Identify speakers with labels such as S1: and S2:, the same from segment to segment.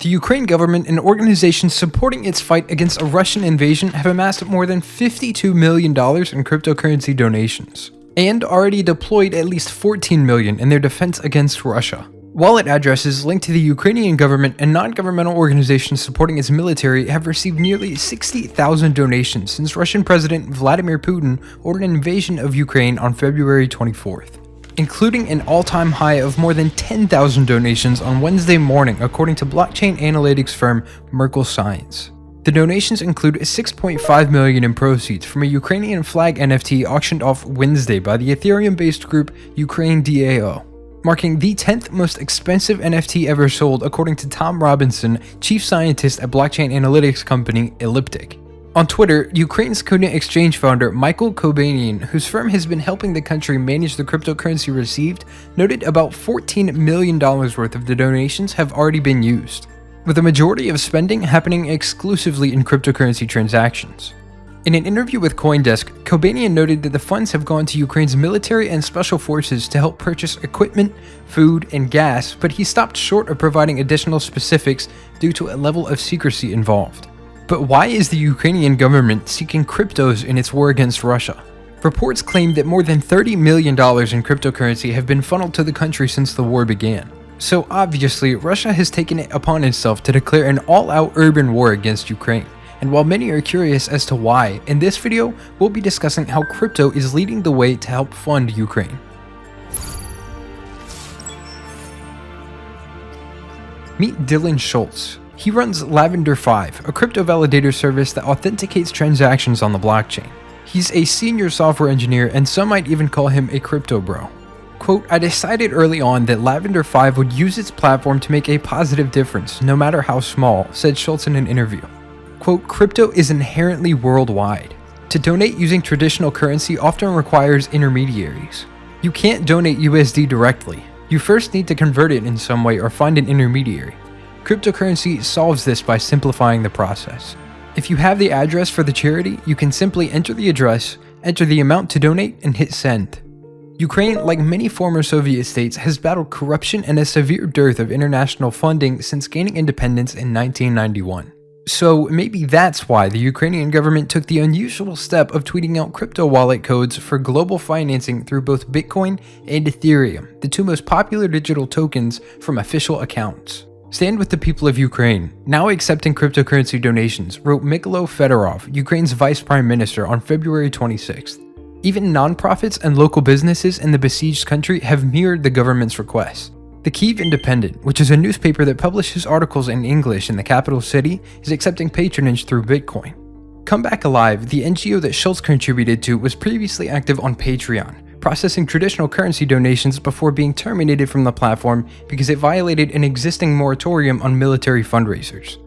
S1: The Ukraine government and organizations supporting its fight against a Russian invasion have amassed more than $52 million in cryptocurrency donations, and already deployed at least $14 million in their defense against Russia. Wallet addresses linked to the Ukrainian government and non-governmental organizations supporting its military have received nearly 60,000 donations since Russian President Vladimir Putin ordered an invasion of Ukraine on February 24th, including an all-time high of more than 10,000 donations on Wednesday morning, according to blockchain analytics firm Merkle Science. The donations include $6.5 million in proceeds from a Ukrainian flag NFT auctioned off Wednesday by the Ethereum-based group Ukraine DAO, marking the 10th most expensive NFT ever sold, according to Tom Robinson, chief scientist at blockchain analytics company Elliptic. On Twitter, Ukraine's Kuna exchange founder Michael Kobanian, whose firm has been helping the country manage the cryptocurrency received, noted about $14 million worth of the donations have already been used, with the majority of spending happening exclusively in cryptocurrency transactions. In an interview with CoinDesk, Kobanian noted that the funds have gone to Ukraine's military and special forces to help purchase equipment, food, and gas, but he stopped short of providing additional specifics due to a level of secrecy involved. But why is the Ukrainian government seeking cryptos in its war against Russia? Reports claim that more than $30 million in cryptocurrency have been funneled to the country since the war began. So obviously, Russia has taken it upon itself to declare an all-out urban war against Ukraine. And while many are curious as to why, in this video, we'll be discussing how crypto is leading the way to help fund Ukraine. Meet Dylan Schultz. He runs Lavender5, a crypto validator service that authenticates transactions on the blockchain. He's a senior software engineer, and some might even call him a crypto bro. Quote, "I decided early on that Lavender5 would use its platform to make a positive difference, no matter how small," said Schultz in an interview. Quote, "Crypto is inherently worldwide. To donate using traditional currency often requires intermediaries. You can't donate USD directly. You first need to convert it in some way or find an intermediary. Cryptocurrency solves this by simplifying the process. If you have the address for the charity, you can simply enter the address, enter the amount to donate, and hit send." Ukraine, like many former Soviet states, has battled corruption and a severe dearth of international funding since gaining independence in 1991. So maybe that's why the Ukrainian government took the unusual step of tweeting out crypto wallet codes for global financing through both Bitcoin and Ethereum, the two most popular digital tokens, from official accounts. "Stand with the people of Ukraine, now accepting cryptocurrency donations," wrote Mykola Fedorov, Ukraine's vice prime minister, on February 26th. Even nonprofits and local businesses in the besieged country have mirrored the government's request. The Kyiv Independent, which is a newspaper that publishes articles in English in the capital city, is accepting patronage through Bitcoin. Come Back Alive, the NGO that Schultz contributed to, was previously active on Patreon, processing traditional currency donations before being terminated from the platform because it violated an existing moratorium on military fundraisers.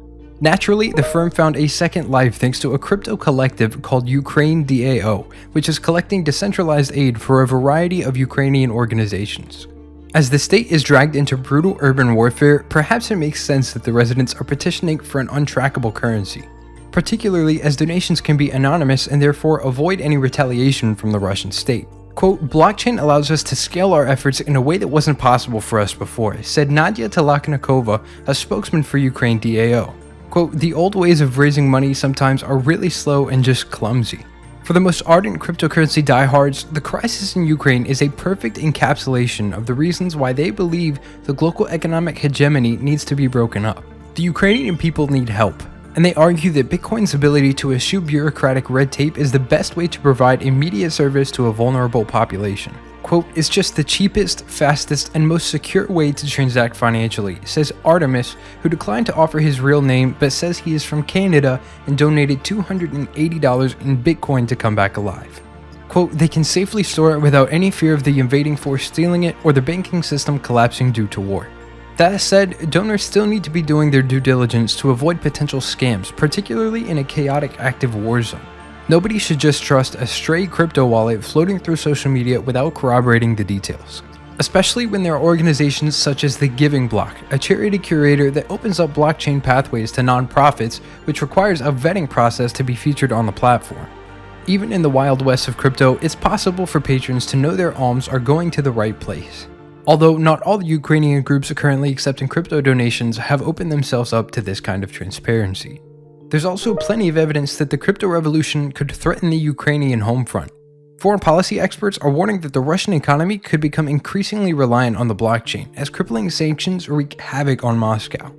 S1: Naturally, the firm found a second life thanks to a crypto collective called Ukraine DAO, which is collecting decentralized aid for a variety of Ukrainian organizations. As the state is dragged into brutal urban warfare, perhaps it makes sense that the residents are petitioning for an untrackable currency, particularly as donations can be anonymous and therefore avoid any retaliation from the Russian state. Quote, "Blockchain allows us to scale our efforts in a way that wasn't possible for us before," said Nadia Telaknikova, a spokesman for Ukraine DAO. Quote, "The old ways of raising money sometimes are really slow and just clumsy." For the most ardent cryptocurrency diehards, the crisis in Ukraine is a perfect encapsulation of the reasons why they believe the global economic hegemony needs to be broken up. The Ukrainian people need help, and they argue that Bitcoin's ability to eschew bureaucratic red tape is the best way to provide immediate service to a vulnerable population. Quote, "It's just the cheapest, fastest, and most secure way to transact financially," says Artemis, who declined to offer his real name but says he is from Canada and donated $280 in Bitcoin to Come Back Alive. Quote, "They can safely store it without any fear of the invading force stealing it or the banking system collapsing due to war." That said, donors still need to be doing their due diligence to avoid potential scams, particularly in a chaotic active war zone. Nobody should just trust a stray crypto wallet floating through social media without corroborating the details, especially when there are organizations such as the Giving Block, a charity curator that opens up blockchain pathways to nonprofits, which requires a vetting process to be featured on the platform. Even in the wild west of crypto, it's possible for patrons to know their alms are going to the right place. Although not all the Ukrainian groups currently accepting crypto donations have opened themselves up to this kind of transparency. There's also plenty of evidence that the crypto revolution could threaten the Ukrainian home front. Foreign policy experts are warning that the Russian economy could become increasingly reliant on the blockchain as crippling sanctions wreak havoc on Moscow.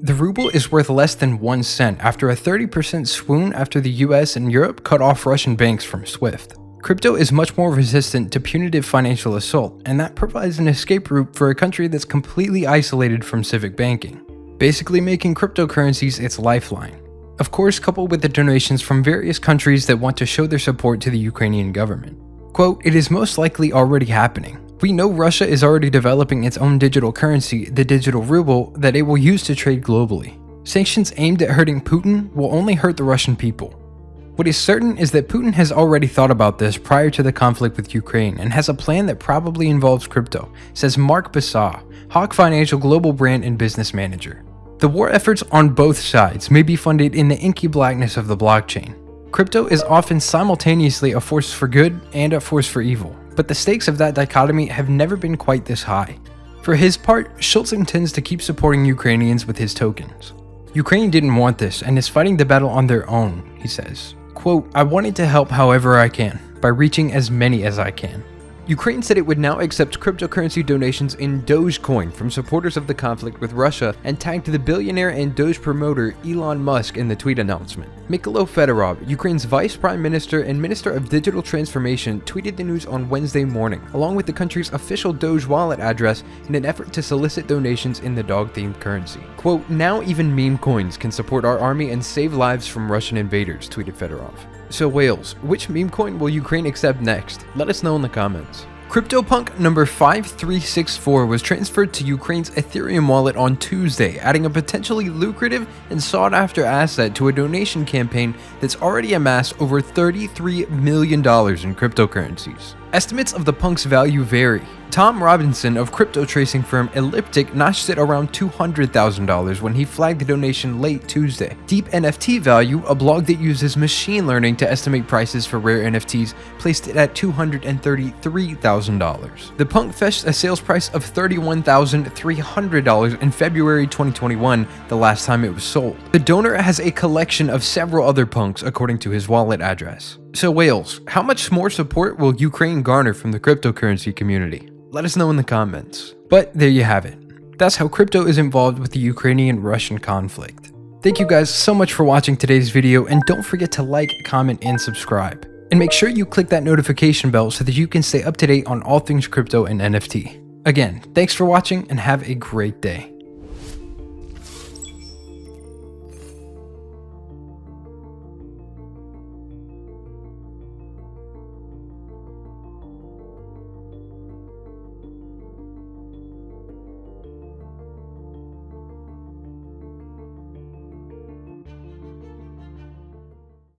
S1: The ruble is worth less than 1 cent after a 30% swoon after the US and Europe cut off Russian banks from SWIFT. Crypto is much more resistant to punitive financial assault, and that provides an escape route for a country that's completely isolated from civic banking, basically making cryptocurrencies its lifeline. Of course, coupled with the donations from various countries that want to show their support to the Ukrainian government. Quote, "It is most likely already happening. We know Russia is already developing its own digital currency, the digital ruble, that it will use to trade globally. Sanctions aimed at hurting Putin will only hurt the Russian people. What is certain is that Putin has already thought about this prior to the conflict with Ukraine and has a plan that probably involves crypto," says Mark Bassah, Hawk Financial Global Brand and Business Manager. The war efforts on both sides may be funded in the inky blackness of the blockchain. Crypto is often simultaneously a force for good and a force for evil, but the stakes of that dichotomy have never been quite this high. For his part, Schultz intends to keep supporting Ukrainians with his tokens. Ukraine didn't want this and is fighting the battle on their own, he says. Quote, "I wanted to help however I can, by reaching as many as I can." Ukraine said it would now accept cryptocurrency donations in Dogecoin from supporters of the conflict with Russia and tagged the billionaire and Doge promoter Elon Musk in the tweet announcement. Mikhailo Fedorov, Ukraine's vice prime minister and minister of digital transformation, tweeted the news on Wednesday morning, along with the country's official Doge wallet address in an effort to solicit donations in the dog-themed currency. Quote, "Now even meme coins can support our army and save lives from Russian invaders," tweeted Fedorov. So Wales, which meme coin will Ukraine accept next? Let us know in the comments. CryptoPunk number 5364 was transferred to Ukraine's Ethereum wallet on Tuesday, adding a potentially lucrative and sought-after asset to a donation campaign that's already amassed over $33 million in cryptocurrencies. Estimates of the punk's value vary. Tom Robinson of crypto tracing firm Elliptic notched it around $200,000 when he flagged the donation late Tuesday. Deep NFT Value, a blog that uses machine learning to estimate prices for rare NFTs, placed it at $233,000. The punk fetched a sales price of $31,300 in February 2021, the last time it was sold. The donor has a collection of several other punks according to his wallet address. So Wales, how much more support will Ukraine garner from the cryptocurrency community? Let us know in the comments. But there you have it. That's how crypto is involved with the Ukrainian-Russian conflict. Thank you guys so much for watching today's video, and don't forget to like, comment, and subscribe. And make sure you click that notification bell so that you can stay up to date on all things crypto and NFT. Again, thanks for watching and have a great day.